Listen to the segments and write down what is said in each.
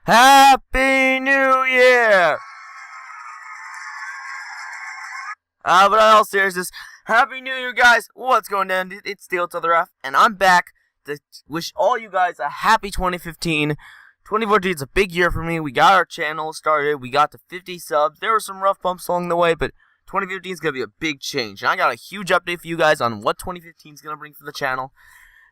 Happy New Year! But in all seriousness, Happy New Year, guys! What's going on? It's Steel to the Ref, and I'm back to wish all you guys a happy 2015. 2014 is a big year for me. We got our channel started. We got to 50 subs. There were some rough bumps along the way, but 2015 is going to be a big change. And I got a huge update for you guys on what 2015 is going to bring for the channel.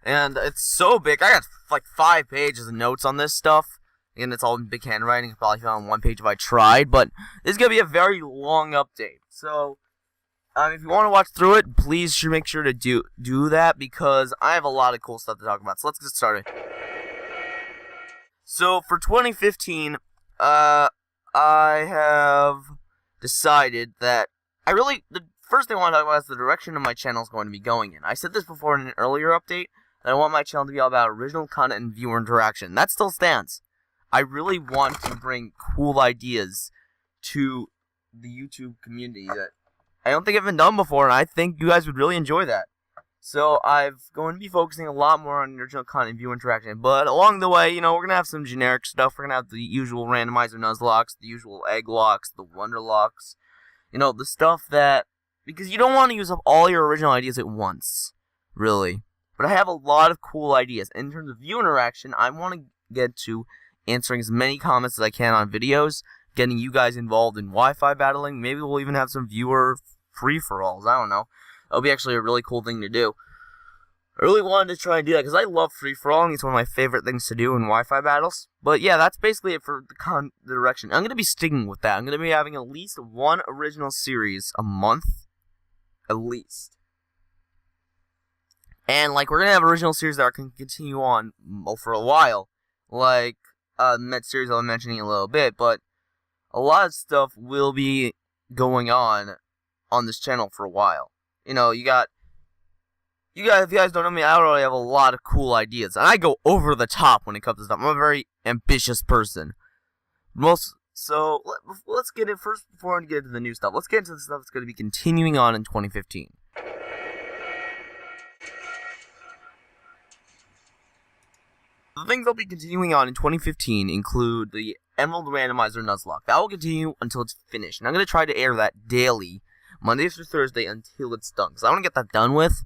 And it's so big. I got like 5 pages of notes on this stuff. And it's all in big handwriting. I probably found 1 page if I tried. But this is going to be a very long update. So, if you want to watch through it, please make sure to do that. Because I have a lot of cool stuff to talk about. So let's get started. So, for 2015, I have decided that the first thing I want to talk about is the direction of my channel is going to be going in. I said this before in an earlier update, that I want my channel to be all about original content and viewer interaction. That still stands. I really want to bring cool ideas to the YouTube community that I don't think I've been done before, and I think you guys would really enjoy that. So I'm going to be focusing a lot more on original content and viewer interaction. But along the way, we're going to have some generic stuff. We're going to have the usual randomizer nuzlocke, the usual egg locks, the wonder locks. The stuff that... Because you don't want to use up all your original ideas at once, really. But I have a lot of cool ideas. In terms of viewer interaction, I want to get to answering as many comments as I can on videos, getting you guys involved in Wi-Fi battling. Maybe we'll even have some viewer free-for-alls. I don't know. That'll be actually a really cool thing to do. I really wanted to try and do that because I love free-for-alling. It's one of my favorite things to do in Wi-Fi battles. But yeah, that's basically it for the direction. I'm going to be sticking with that. I'm going to be having at least one original series a month. At least. And we're going to have original series that can continue on for a while. Like that series I'll be mentioning in a little bit. But a lot of stuff will be going on this channel for a while. If you guys don't know me, I already have a lot of cool ideas. And I go over the top when it comes to stuff. I'm a very ambitious person. So, let's get it first before we get into the new stuff. Let's get into the stuff that's going to be continuing on in 2015. The things that'll be continuing on in 2015 include the Emerald Randomizer Nuzlocke. That will continue until it's finished. And I'm going to try to air that daily, Monday through Thursday, until it's done. Because I want to get that done with.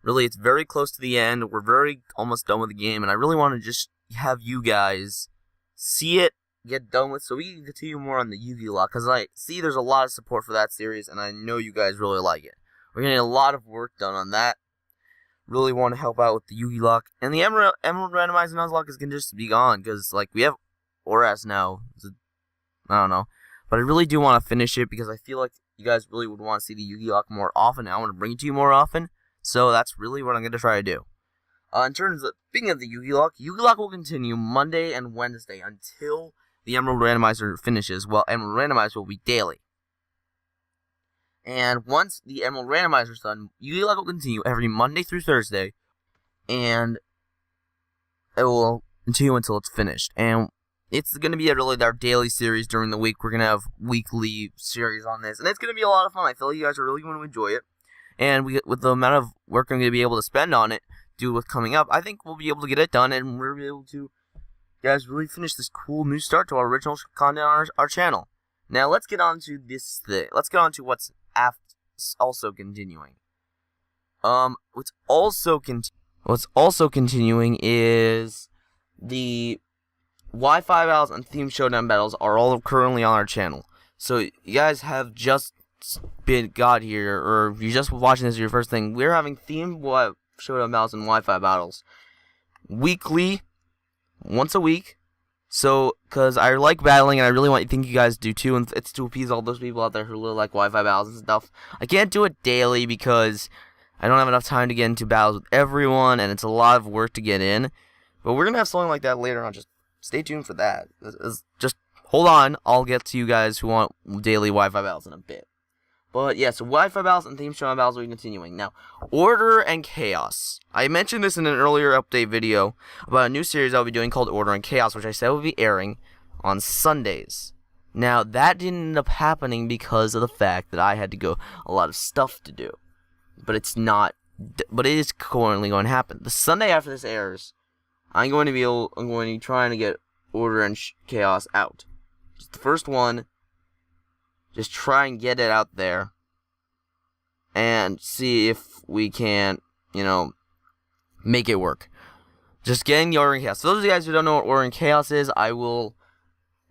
Really, it's very close to the end. We're very almost done with the game. And I really want to just have you guys see it, get done with, so we can continue more on the Yu-Gi Lock. Because I see there's a lot of support for that series. And I know you guys really like it. We're getting a lot of work done on that. Really want to help out with the Yu-Gi Lock. And the Emerald Randomizer Nuzlocke is going to just be gone. Because, we have Oras now. I don't know. But I really do want to finish it. Because I feel like you guys really would want to see the Yu-Gi Lock more often. I want to bring it to you more often. So that's really what I'm going to try to do. In terms of, speaking of the Yu-Gi Lock will continue Monday and Wednesday until the Emerald Randomizer finishes. Well, Emerald Randomizer will be daily. And once the Emerald Randomizer is done, Yu-Gi Lock will continue every Monday through Thursday. And it will continue until it's finished. And it's going to be really our daily series during the week. We're going to have weekly series on this. And it's going to be a lot of fun. I feel like you guys are really going to enjoy it. And with the amount of work I'm going to be able to spend on it, due to what's coming up, I think we'll be able to get it done. And we'll be able to, guys, really finish this cool new start to our original content on our channel. Now, let's get on to this thing. Let's get on to what's also continuing. What's also continuing is the Wi-Fi battles and Theme Showdown battles are all currently on our channel. So you guys have just got here, or if you're just watching this as your first thing, we're having Theme Showdown battles and Wi-Fi battles weekly, once a week. So, because I like battling, and I really think you guys do too, and it's to appease all those people out there who really like Wi-Fi battles and stuff. I can't do it daily because I don't have enough time to get into battles with everyone, and it's a lot of work to get in. But we're going to have something like that later on. Just stay tuned for that. Just hold on. I'll get to you guys who want daily Wi-Fi battles in a bit. But yeah, so Wi-Fi battles and Theme Showdown battles will be continuing. Now, Order and Chaos. I mentioned this in an earlier update video about a new series I'll be doing called Order and Chaos, which I said will be airing on Sundays. Now, that didn't end up happening because of the fact that I had to go a lot of stuff to do. But it is currently going to happen. The Sunday after this airs, I'm going to be trying to get Order and Chaos out. Just the first one. Just try and get it out there. And see if we can, make it work. Just getting the Order and Chaos. For those of you guys who don't know what Order and Chaos is, I will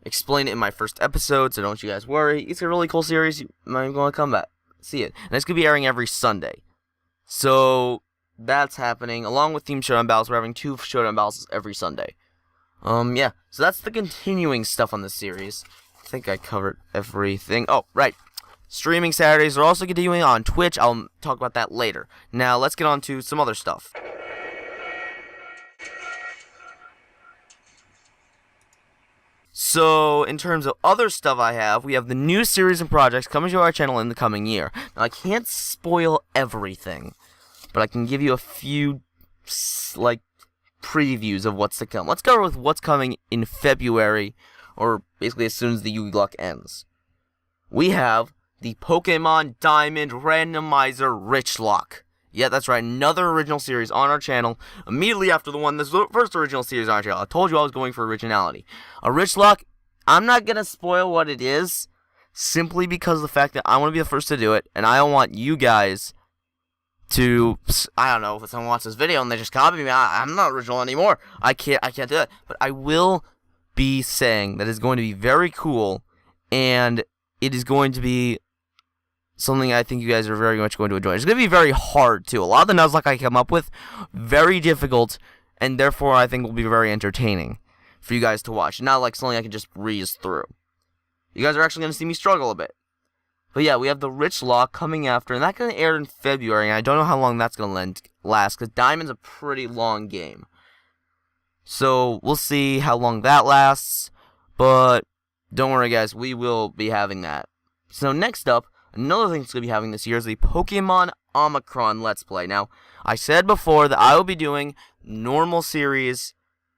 explain it in my first episode, so don't you guys worry. It's a really cool series. You might want to come back, see it. And it's going to be airing every Sunday. So, that's happening. Along with Team Showdown Battles, we're having 2 Showdown Battles every Sunday. Yeah. So that's the continuing stuff on this series. I think I covered everything. Oh, right. Streaming Saturdays are also continuing on Twitch. I'll talk about that later. Now, let's get on to some other stuff. So, in terms of other stuff we have the new series and projects coming to our channel in the coming year. Now, I can't spoil everything, but I can give you a few, previews of what's to come. Let's go with what's coming in February, or basically as soon as the Yu-Gi Luck ends. We have the Pokemon Diamond Randomizer Rich Lock. Yeah, that's right, another original series on our channel, immediately after the first original series on our channel. I told you I was going for originality. A Rich Lock, I'm not going to spoil what it is, simply because of the fact that I want to be the first to do it, and I don't want you guys to, I don't know, if someone watches this video and they just copy me, I'm not original anymore. I can't do that. But I will be saying that it's going to be very cool, and it is going to be something I think you guys are very much going to enjoy. It's going to be very hard, too. A lot of the Nuzlocke I come up with, very difficult, and therefore I think will be very entertaining for you guys to watch. Not like something I can just breeze through. You guys are actually going to see me struggle a bit. But yeah, we have the Rich Lock coming after, and that's going to air in February, and I don't know how long that's going to last, because Diamond's a pretty long game. So, we'll see how long that lasts, but don't worry guys, we will be having that. So next up, another thing that's going to be having this year is the Pokemon Omicron Let's Play. Now, I said before that I will be doing normal series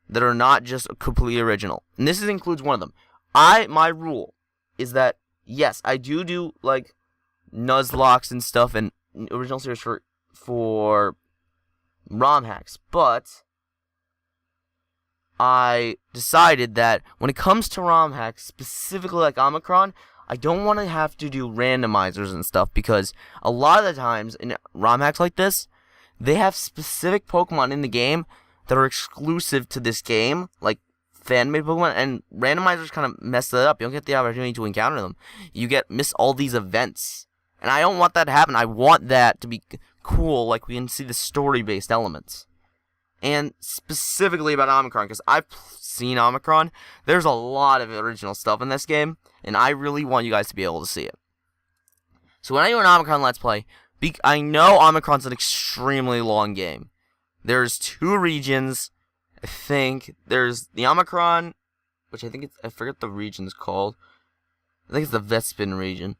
that are not just completely original, and this includes one of them. My rule is that, yes, I do Nuzlocks and stuff and original series for ROM hacks, but I decided that when it comes to ROM hacks, specifically like Omicron, I don't want to have to do randomizers and stuff, because a lot of the times in ROM hacks like this, they have specific Pokemon in the game that are exclusive to this game, like fan-made Pokemon, and randomizers kind of mess that up. You don't get the opportunity to encounter them. You miss all these events. And I don't want that to happen. I want that to be cool, like we can see the story-based elements. And specifically about Omicron, because I've seen Omicron, there's a lot of original stuff in this game, and I really want you guys to be able to see it. So when I do an Omicron Let's Play, I know Omicron's an extremely long game. There's 2 regions. I think there's the Omicron, which I forget the region's called. I think it's the Vespin region.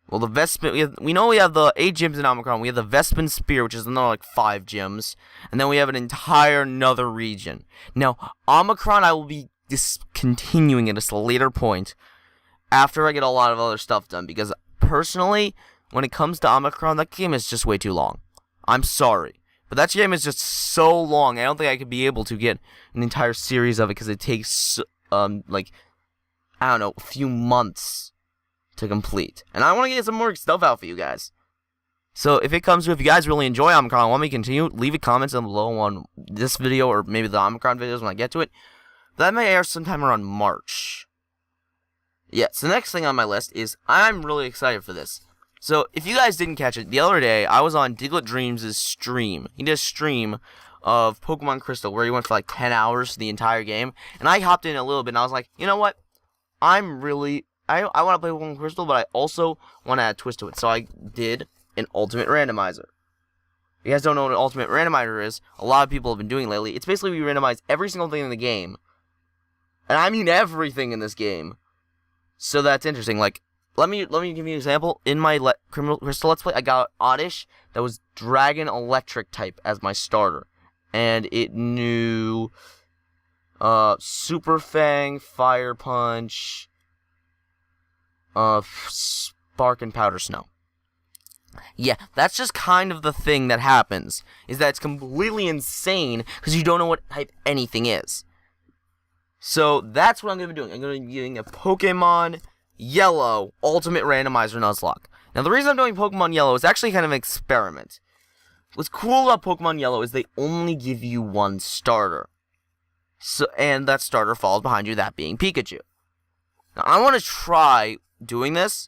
Well, the Vespin, we know we have the 8 gyms in Omicron. We have the Vespin Spear, which is another 5 gyms. And then we have an entire another region. Now, Omicron I will be discontinuing at a later point after I get a lot of other stuff done. Because, personally, when it comes to Omicron, that game is just way too long. I'm sorry. But that game is just so long, I don't think I could be able to get an entire series of it, because it takes, I don't know, a few months to complete. And I want to get some more stuff out for you guys. So, if it comes to, if you guys really enjoy Omicron and want me to continue, leave a comment down below on this video, or maybe the Omicron videos when I get to it. That may air sometime around March. Yeah, so the next thing on my list is, I'm really excited for this. So, if you guys didn't catch it, the other day, I was on Diglett Dreams' stream. He did a stream of Pokemon Crystal, where he went for 10 hours the entire game. And I hopped in a little bit, and I was like, you know what? I want to play Pokemon Crystal, but I also want to add a twist to it. So I did an Ultimate Randomizer. If you guys don't know what an Ultimate Randomizer is, a lot of people have been doing lately. It's basically we randomize every single thing in the game. And I mean everything in this game. So that's interesting. Let me give you an example. In my Crystal Let's Play, I got Oddish that was Dragon Electric type as my starter. And it knew Super Fang, Fire Punch, Spark, and Powder Snow. Yeah, that's just kind of the thing that happens. Is that it's completely insane because you don't know what type anything is. So that's what I'm going to be doing. I'm going to be doing a Pokemon Yellow Ultimate Randomizer Nuzlocke. Now, the reason I'm doing Pokemon Yellow is actually kind of an experiment. What's cool about Pokemon Yellow is they only give you one starter. And that starter falls behind you, that being Pikachu. Now, I want to try doing this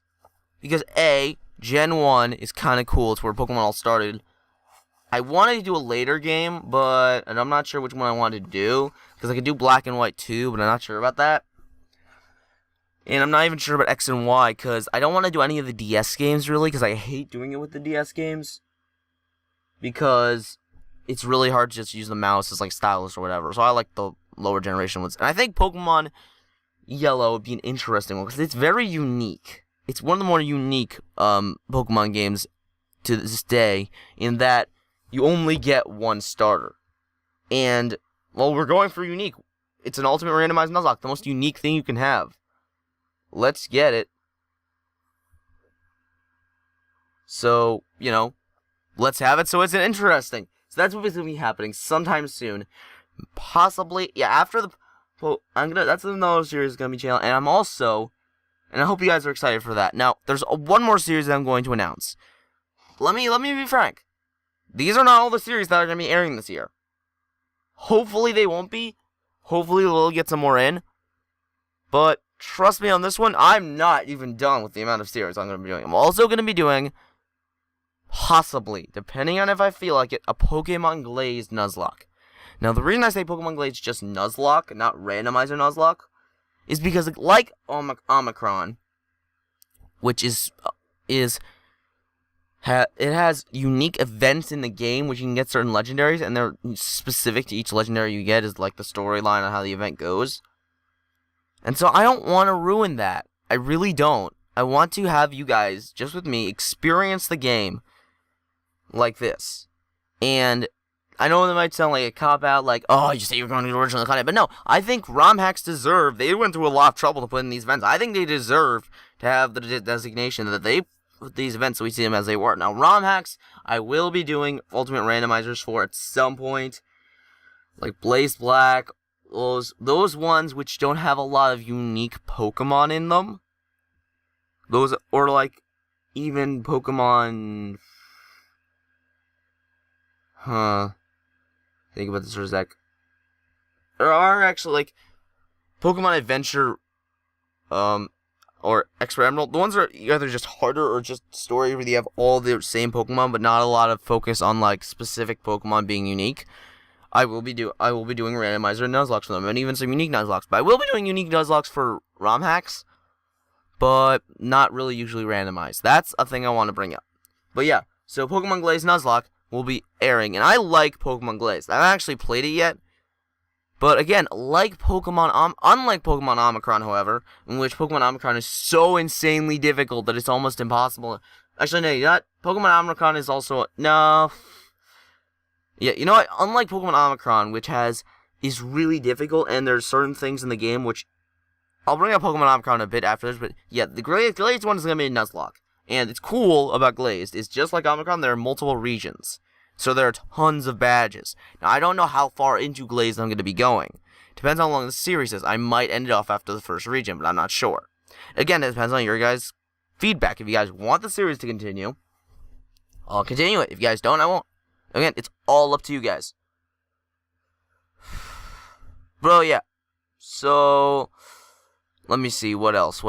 because, A, Gen 1 is kind of cool. It's where Pokemon all started. I wanted to do a later game, and I'm not sure which one I wanted to do, because I could do Black and White too, but I'm not sure about that. And I'm not even sure about X and Y, because I don't want to do any of the DS games, really, because I hate doing it with the DS games. Because it's really hard to just use the mouse as, like, stylus or whatever. So I like the lower generation ones. And I think Pokemon Yellow would be an interesting one, because it's very unique. It's one of the more unique Pokemon games to this day, in that you only get one starter. And, well, we're going for unique. It's an Ultimate Randomized Nuzlocke, the most unique thing you can have. Let's get it. So, let's have it so it's interesting. So that's what's going to be happening sometime soon. Possibly, after the... Well, that's another series that's going to be channel. And I'm also... And I hope you guys are excited for that. Now, there's one more series that I'm going to announce. Let me be frank. These are not all the series that are going to be airing this year. Hopefully they won't be. Hopefully we'll get some more in. But trust me on this one, I'm not even done with the amount of series I'm going to be doing. I'm also going to be doing, possibly, depending on if I feel like it, a Pokemon Glazed Nuzlocke. Now, the reason I say Pokemon Glazed just Nuzlocke, not Randomizer Nuzlocke, is because, like Omicron, which it has unique events in the game, which you can get certain legendaries, and they're specific to each legendary you get, is like the storyline on how the event goes. And so I don't want to ruin that. I really don't. I want to have you guys, just with me, experience the game like this. And I know that might sound like a cop-out, like, oh, you say you're going to the original content, but no, I think ROM hacks deserve, they went through a lot of trouble to put in these events. I think they deserve to have the designation that they put these events so we see them as they were. Now, ROM hacks, I will be doing Ultimate Randomizers for at some point, like Blaze Black, those ones which don't have a lot of unique Pokemon in them. Those, or like, even Pokemon, think about this for a sec. There are actually, like, Pokemon Adventure, or Expert Emerald. The ones that are either just harder or just story where you have all the same Pokemon, but not a lot of focus on, like, specific Pokemon being unique. I will be doing randomizer Nuzlocke for them, and even some unique Nuzlocke. But I will be doing unique Nuzlocke for ROM hacks, but not really usually randomized. That's a thing I want to bring up. But yeah, so Pokemon Glazed Nuzlocke will be airing, and I like Pokemon Glazed. I haven't actually played it yet, but again, unlike Pokemon Omicron, however, in which Pokemon Omicron is so insanely difficult that it's almost impossible. Actually, no, Pokemon Omicron is also, no. Yeah, you know what? Unlike Pokemon Omicron, which is really difficult, and there's certain things in the game which, I'll bring up Pokemon Omicron a bit after this, but yeah, the Glazed one is going to be a Nuzlocke. And it's cool about Glazed, is just like Omicron, there are multiple regions. So there are tons of badges. Now, I don't know how far into Glazed I'm going to be going. Depends on how long the series is. I might end it off after the first region, but I'm not sure. Again, it depends on your guys' feedback. If you guys want the series to continue, I'll continue it. If you guys don't, I won't. Again, it's all up to you guys. Bro, yeah. So, let me see. What else?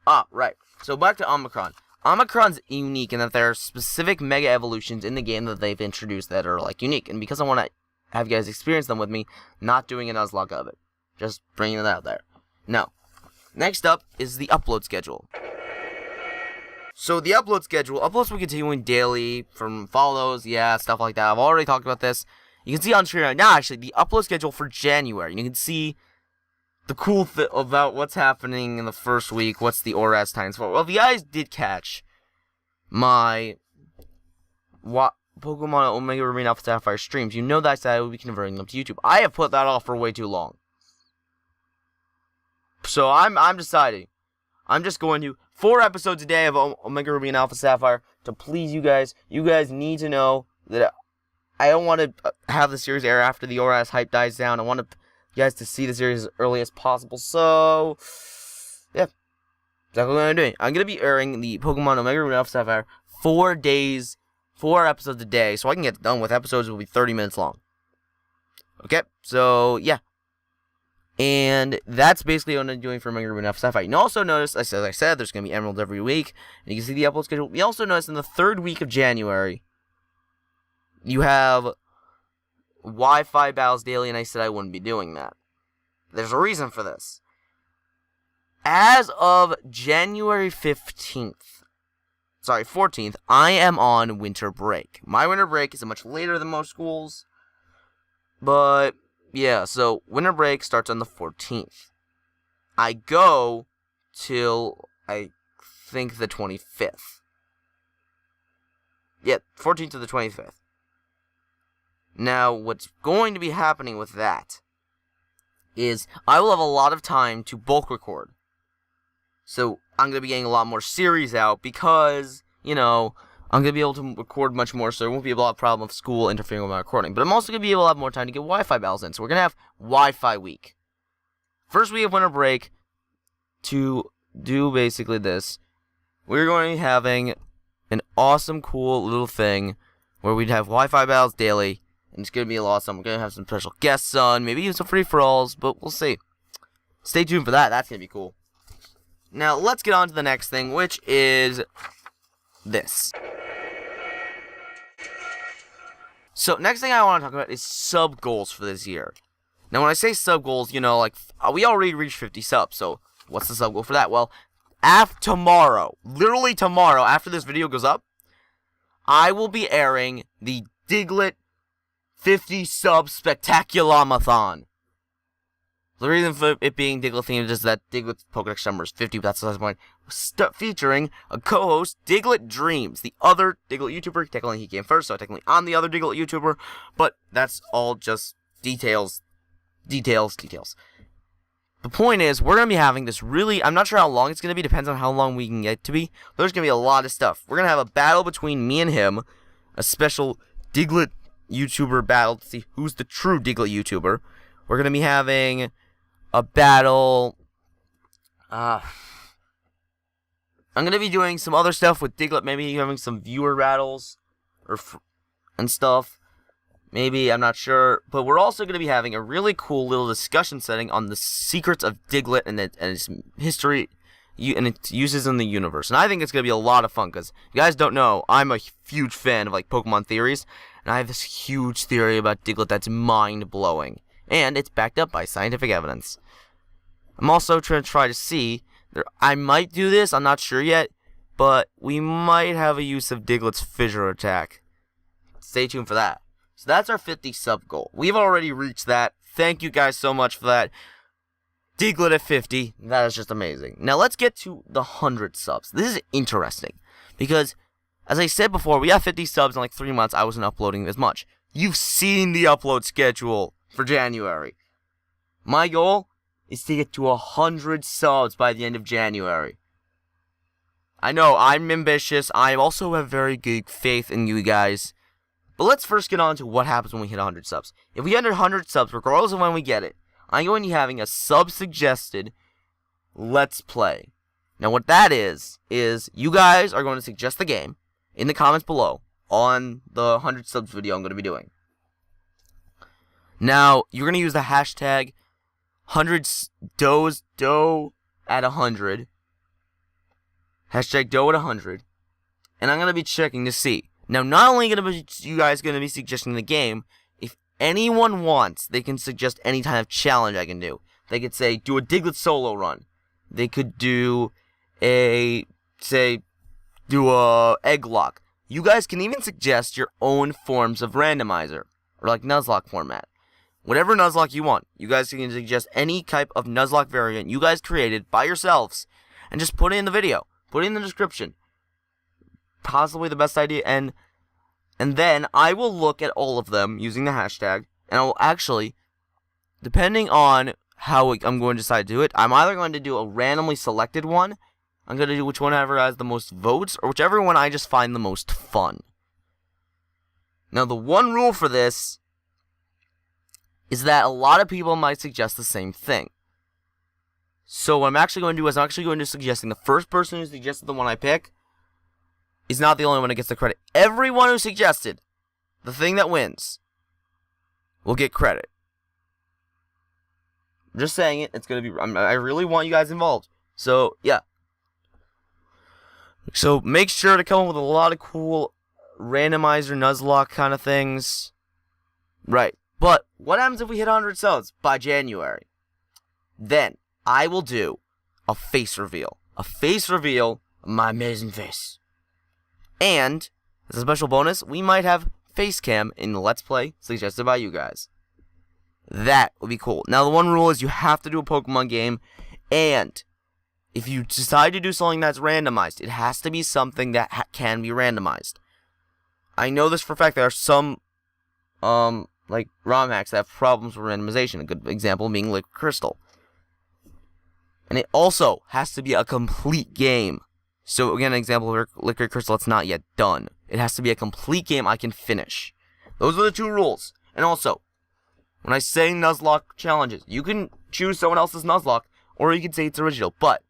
Ah, right. So, back to Omicron. Omicron's unique in that there are specific Mega Evolutions in the game that they've introduced that are, like, unique. And because I want to have you guys experience them with me, not doing a Nuzlocke of it. Just bringing it out there. Now, next up is the upload schedule. So, the upload schedule, uploads will be continuing daily from follows, stuff like that. I've already talked about this. You can see on screen right now, actually, the upload schedule for January. You can see the cool thing about what's happening in the first week, what's the ORAS times for. Well, if you guys did catch my Pokemon Omega Ruby Alpha Sapphire streams, you know that I said I would be converting them to YouTube. I have put that off for way too long. So I'm deciding. I'm just going to 4 episodes a day of Omega Ruby and Alpha Sapphire to please you guys. You guys need to know that I don't want to have the series air after the ORAS hype dies down. I want to you guys to see the series as early as possible. So, yeah. Exactly what I'm doing. I'm going to be airing the Pokemon Omega Ruby Alpha Sapphire 4 days, 4 episodes a day, so I can get done with episodes that will be 30 minutes long. Okay, so, yeah. And that's basically what I'm doing for Omega Ruby Alpha Sapphire. You also notice, as I said, there's going to be emeralds every week, and you can see the upload schedule. You also notice in the 3rd week of January, you have Wi-Fi battles daily, and I said I wouldn't be doing that. There's a reason for this. As of January 14th, I am on winter break. My winter break is much later than most schools, but yeah, so winter break starts on the 14th. I go till, I think, the 25th. Yeah, 14th to the 25th. Now, what's going to be happening with that is I will have a lot of time to bulk record. So, I'm going to be getting a lot more series out because, I'm going to be able to record much more, so there won't be a lot of problem with school interfering with my recording. But I'm also going to be able to have more time to get Wi-Fi battles in, so we're going to have Wi-Fi week. First week of winter break, to do basically this, we're going to be having an awesome, cool little thing where we'd have Wi-Fi battles daily, and it's going to be a lot of fun. We're going to have some special guests on, maybe even some free-for-alls, but we'll see. Stay tuned for that. That's going to be cool. Now, let's get on to the next thing, which is this. So, next thing I want to talk about is sub-goals for this year. Now, when I say sub-goals, we already reached 50 subs, so what's the sub-goal for that? Well, literally tomorrow, after this video goes up, I will be airing the Diglett 50 sub Spectaculamathon. The reason for it being Diglett themed is that Diglett's Pokedex number is 50, but that's the point. Featuring a co-host, Diglett Dreams, the other Diglett YouTuber. Technically, he came first, so technically I'm the other Diglett YouTuber, but that's all just details. The point is, we're going to be having this I'm not sure how long it's going to be, depends on how long we can get to be, but there's going to be a lot of stuff. We're going to have a battle between me and him, a special Diglett YouTuber battle to see who's the true Diglett YouTuber. We're going to be having a battle. I'm going to be doing some other stuff with Diglett, maybe having some viewer battles and stuff. Maybe, I'm not sure. But we're also going to be having a really cool little discussion setting on the secrets of Diglett and its history and its uses in the universe. And I think it's going to be a lot of fun, because if you guys don't know, I'm a huge fan of Pokemon theories, and I have this huge theory about Diglett that's mind-blowing. And it's backed up by scientific evidence. I'm also trying to see, I might do this, I'm not sure yet, but we might have a use of Diglett's Fissure Attack. Stay tuned for that. So that's our 50 sub goal. We've already reached that. Thank you guys so much for that. Diglett at 50, that is just amazing. Now let's get to the 100 subs. This is interesting, because, as I said before, we have 50 subs in 3 months. I wasn't uploading as much. You've seen the upload schedule for January. My goal is to get to 100 subs by the end of January. I know, I'm ambitious. I also have very good faith in you guys. But let's first get on to what happens when we hit 100 subs. If we hit 100 subs, regardless of when we get it, I'm going to be having a sub-suggested Let's Play. Now what that is you guys are going to suggest the game in the comments below on the 100 subs video I'm going to be doing. Now, you're going to use the hashtag 100 doe at 100. Hashtag doe at 100. And I'm going to be checking to see. Now, not only you guys going to be suggesting the game, if anyone wants, they can suggest any kind of challenge I can do. They could say, do a Diglett solo run. They could do do a egg lock. You guys can even suggest your own forms of randomizer, or Nuzlocke format. Whatever Nuzlocke you want, you guys can suggest any type of Nuzlocke variant you guys created by yourselves, and just put it in the video, put it in the description. Possibly the best idea, and then I will look at all of them using the hashtag, and I will actually, depending on how I'm going to decide to do it, I'm either going to do a randomly selected one, I'm going to do whichever has the most votes, or whichever one I just find the most fun. Now, the one rule for this is that a lot of people might suggest the same thing. So what I'm actually going to do is I'm actually going to suggesting the first person who suggested the one I pick is not the only one that gets the credit. Everyone who suggested the thing that wins will get credit. I'm just saying it. It's going to be... I really want you guys involved. So, yeah. So, make sure to come up with a lot of cool randomizer, Nuzlocke kind of things. Right. But, what happens if we hit 100 subs by January? Then, I will do a face reveal. A face reveal of my amazing face. And, as a special bonus, we might have face cam in the Let's Play suggested by you guys. That would be cool. Now, the one rule is you have to do a Pokemon game, and if you decide to do something that's randomized, it has to be something that can be randomized. I know this for a fact. There are some, like, ROM hacks that have problems with randomization. A good example being Liquid Crystal. And it also has to be a complete game. So, again, an example of Liquid Crystal, it's not yet done. It has to be a complete game I can finish. Those are the two rules. And also, when I say Nuzlocke challenges, you can choose someone else's Nuzlocke, or you can say it's original. But,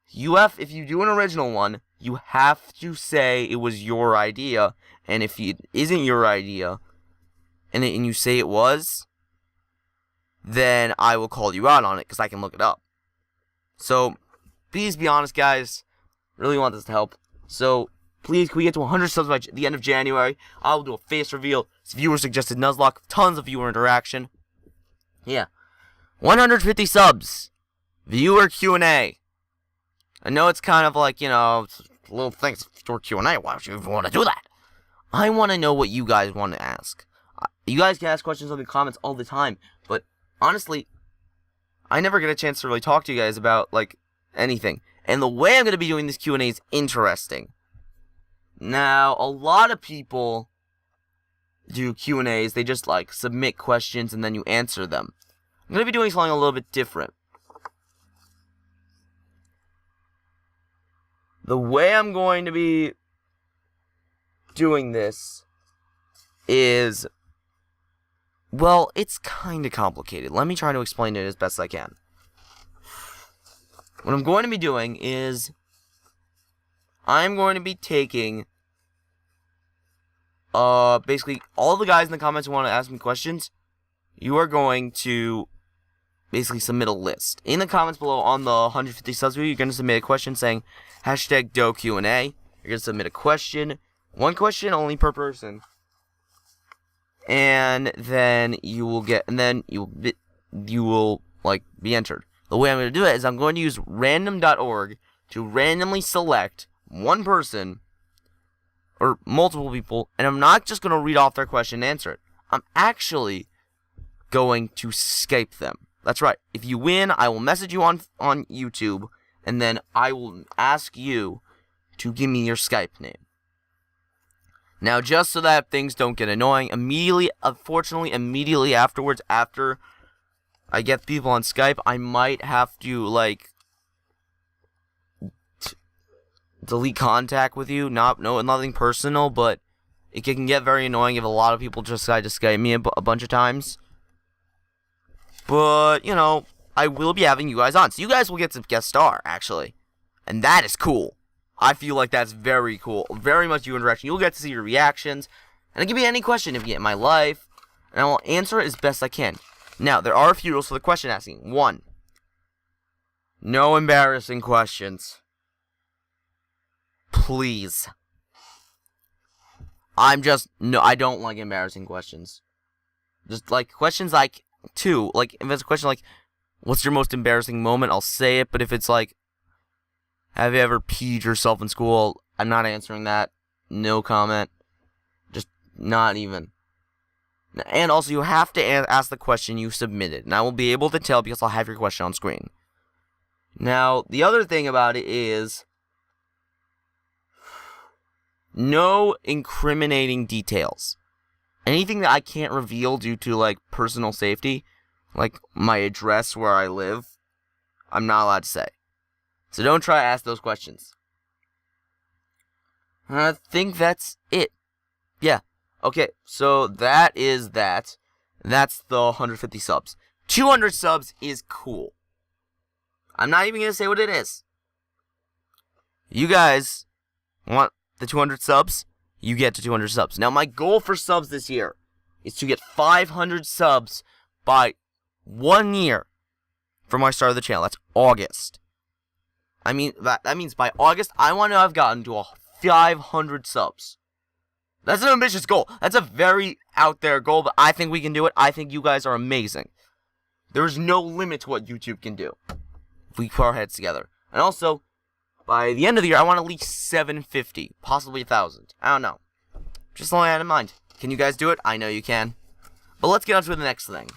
if you do an original one, you have to say it was your idea. And if it isn't your idea, and you say it was, then I will call you out on it, because I can look it up. So, please be honest, guys. Really want this to help. So, please, can we get to 100 subs by the end of January? I will do a face reveal. It's viewer-suggested Nuzlocke. Tons of viewer interaction. Yeah. 150 subs. Viewer Q&A. I know it's kind of like, little things for Q&A. Why would you even want to do that? I want to know what you guys want to ask. You guys can ask questions in the comments all the time. But, honestly, I never get a chance to really talk to you guys about, anything. And the way I'm going to be doing this Q&A is interesting. Now, a lot of people do Q&As. They just, submit questions and then you answer them. I'm going to be doing something a little bit different. The way I'm going to be doing this is... well, it's kind of complicated. Let me try to explain it as best I can. What I'm going to be doing is I'm going to be taking basically all the guys in the comments who want to ask me questions. You are going to basically submit a list. In the comments below on the 150 subs video, you're going to submit a question saying hashtag Doe Q&A. You're going to submit a question. One question only per person. And then you will get, you will be entered. The way I'm going to do it is I'm going to use random.org to randomly select one person or multiple people, and I'm not just going to read off their question and answer it. I'm actually going to Skype them. That's right. If you win, I will message you on YouTube, and then I will ask you to give me your Skype name. Now, just so that things don't get annoying, unfortunately, immediately afterwards, after I get people on Skype, I might have to, delete contact with you. Nothing personal, but it can get very annoying if a lot of people just decide to Skype me a bunch of times. But, I will be having you guys on, so you guys will get to guest star, actually. And that is cool. I feel like that's very cool. Very much you interaction. You'll get to see your reactions. And it can be any question if you get in my life. And I will answer it as best I can. Now, there are a few rules for the question asking. 1. No embarrassing questions. Please. I don't like embarrassing questions. Just, questions 2. If it's a question what's your most embarrassing moment, I'll say it. But if it's have you ever peed yourself in school, I'm not answering that. No comment. Just not even. And also, you have to ask the question you submitted. And I will be able to tell because I'll have your question on screen. Now, the other thing about it is no incriminating details. Anything that I can't reveal due to, personal safety, my address where I live, I'm not allowed to say. So don't try to ask those questions. I think that's it. Yeah. Okay, so that is that. That's the 150 subs. 200 subs is cool. I'm not even going to say what it is. You guys want the 200 subs? You get to 200 subs. Now, my goal for subs this year is to get 500 subs by 1 year from my start of the channel. That's August. I mean, that means by August, I want to have gotten to 500 subs. That's an ambitious goal. That's a very out there goal, but I think we can do it. I think you guys are amazing. There's no limit to what YouTube can do if we put our heads together. And also, by the end of the year, I want at least 750, possibly 1,000. I don't know. Just only had in mind. Can you guys do it? I know you can. But let's get on to the next thing.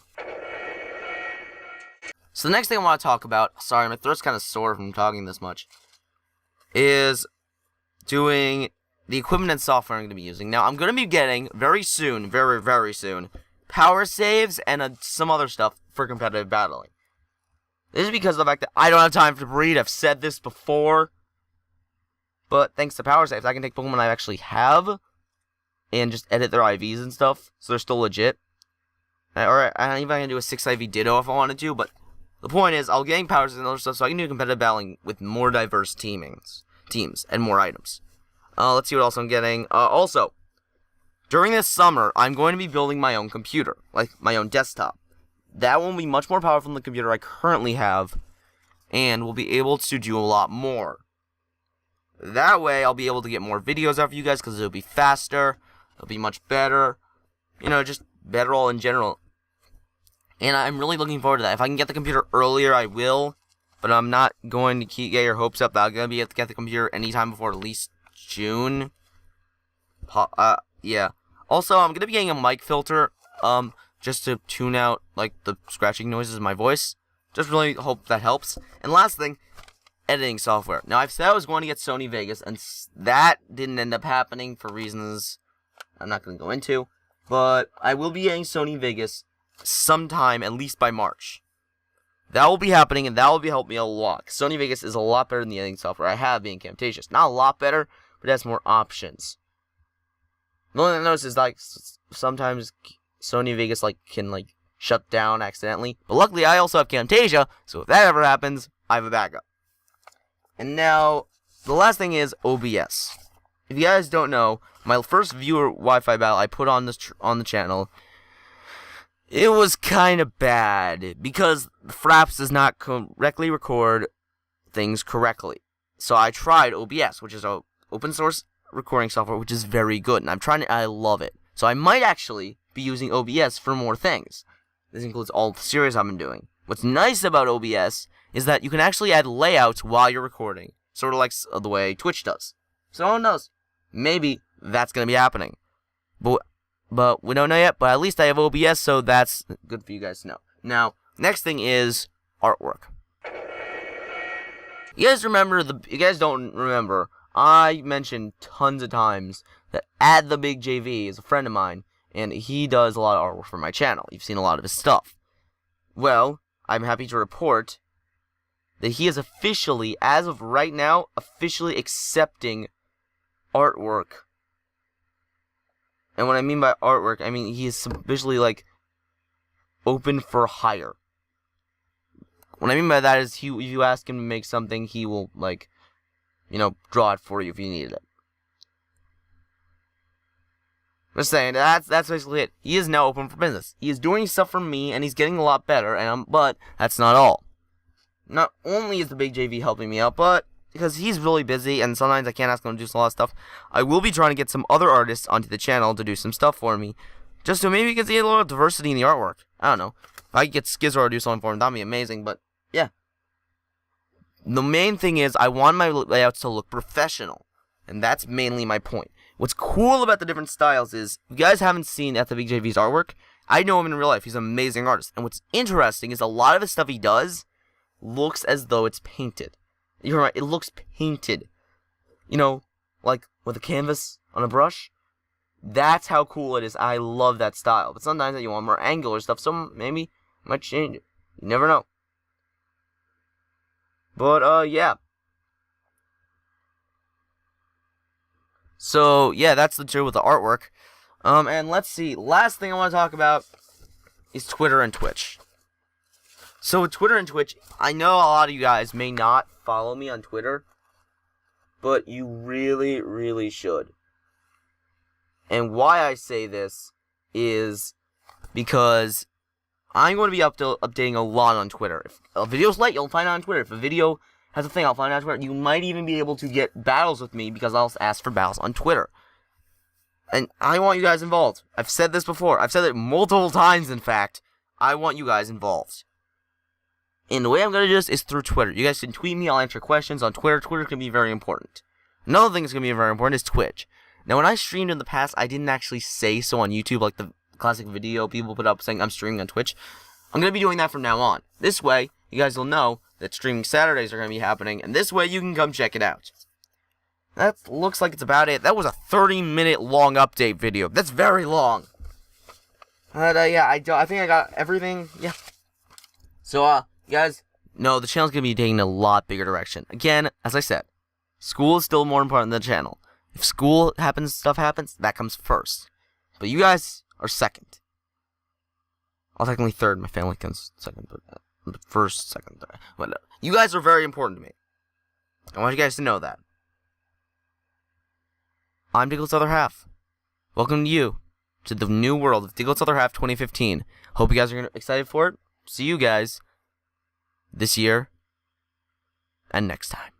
So the next thing I want to talk about, sorry, my throat's kind of sore from talking this much, is doing the equipment and software I'm going to be using. Now, I'm going to be getting, very soon, very, very soon, power saves and some other stuff for competitive battling. This is because of the fact that I don't have time to breed. I've said this before. But thanks to power saves, I can take Pokemon I actually have and just edit their IVs and stuff, so they're still legit. Or I don't even going to do a 6 IV Ditto if I wanted to, but the point is, I'll gain powers and other stuff so I can do competitive battling with more diverse teams and more items. Let's see what else I'm getting. Also, during this summer, I'm going to be building my own computer, like my own desktop. That will be much more powerful than the computer I currently have, and will be able to do a lot more. That way, I'll be able to get more videos out for you guys, because it'll be faster, it'll be much better, just better all in general. And I'm really looking forward to that. If I can get the computer earlier, I will, but I'm not going to get your hopes up that I'm going to be able to get the computer anytime before at least June. Yeah. Also, I'm going to be getting a mic filter, just to tune out, like, the scratching noises in my voice. Just really hope that helps. And last thing, editing software. Now, I've said I was going to get Sony Vegas, and that didn't end up happening for reasons I'm not going to go into. But I will be getting Sony Vegas sometime, at least by March. That will be happening, and that will help me a lot. Sony Vegas is a lot better than the editing software I have being Camtasia. Not a lot better, but it has more options. The only thing I noticed is, like, sometimes Sony Vegas, can shut down accidentally. But luckily, I also have Camtasia, so if that ever happens, I have a backup. And now, the last thing is OBS. If you guys don't know, my first viewer Wi-Fi battle I put on the channel, it was kind of bad, because Fraps does not correctly record things correctly. So I tried OBS, which is a open source recording software, which is very good, and I love it. So I might actually be using OBS for more things. This includes all the series I've been doing. What's nice about OBS is that you can actually add layouts while you're recording, sort of like the way Twitch does. So who knows? Maybe that's going to be happening. But we don't know yet, but at least I have OBS, so that's good for you guys to know. Now, next thing is artwork. You guys don't remember, I mentioned tons of times that the Big JV is a friend of mine, and he does a lot of artwork for my channel. You've seen a lot of his stuff. Well, I'm happy to report that he is officially, as of right now, officially accepting artwork. And what I mean by artwork, I mean he is officially, open for hire. What I mean by that is, if you ask him to make something, he will, draw it for you if you needed it. I'm just saying, that's basically it. He is now open for business. He is doing stuff for me, and he's getting a lot better, but that's not all. Not only is the Big JV helping me out, but because he's really busy, and sometimes I can't ask him to do a lot of stuff, I will be trying to get some other artists onto the channel to do some stuff for me, just so maybe you can see a little diversity in the artwork. I don't know. If I could get Skizor to do something for him, that'd be amazing, but yeah. The main thing is, I want my layouts to look professional, and that's mainly my point. What's cool about the different styles is, if you guys haven't seen the Big JV's artwork, I know him in real life. He's an amazing artist. And what's interesting is a lot of the stuff he does looks as though it's painted. You're right, it looks painted. Like with a canvas on a brush. That's how cool it is. I love that style. But sometimes you want more angular stuff, so maybe I might change it. You never know. But, yeah. So, yeah, that's the truth with the artwork. And let's see. Last thing I want to talk about is Twitter and Twitch. So with Twitter and Twitch, I know a lot of you guys may not follow me on Twitter, but you really, really should. And why I say this is because I'm going to be updating a lot on Twitter. If a video's late, you'll find it on Twitter. If a video has a thing, I'll find it on Twitter. You might even be able to get battles with me because I'll ask for battles on Twitter. And I want you guys involved. I've said this before. I've said it multiple times, in fact. I want you guys involved. And the way I'm going to do this is through Twitter. You guys can tweet me. I'll answer questions on Twitter. Twitter can be very important. Another thing that's going to be very important is Twitch. Now, when I streamed in the past, I didn't actually say so on YouTube, like the classic video people put up saying I'm streaming on Twitch. I'm going to be doing that from now on. This way, you guys will know that streaming Saturdays are going to be happening, and this way you can come check it out. That looks like it's about it. That was a 30-minute long update video. That's very long. But, yeah, I think I got everything. Yeah. So, you guys know the channel's going to be taking a lot bigger direction. Again, as I said, school is still more important than the channel. If school happens, stuff happens, that comes first. But you guys are second. Well, technically third. My family comes second, but first, second, third. But you guys are very important to me. I want you guys to know that. I'm Diggle's Other Half. Welcome to you to the new world of Diggle's Other Half 2015. Hope you guys are excited for it. See you guys this year and next time.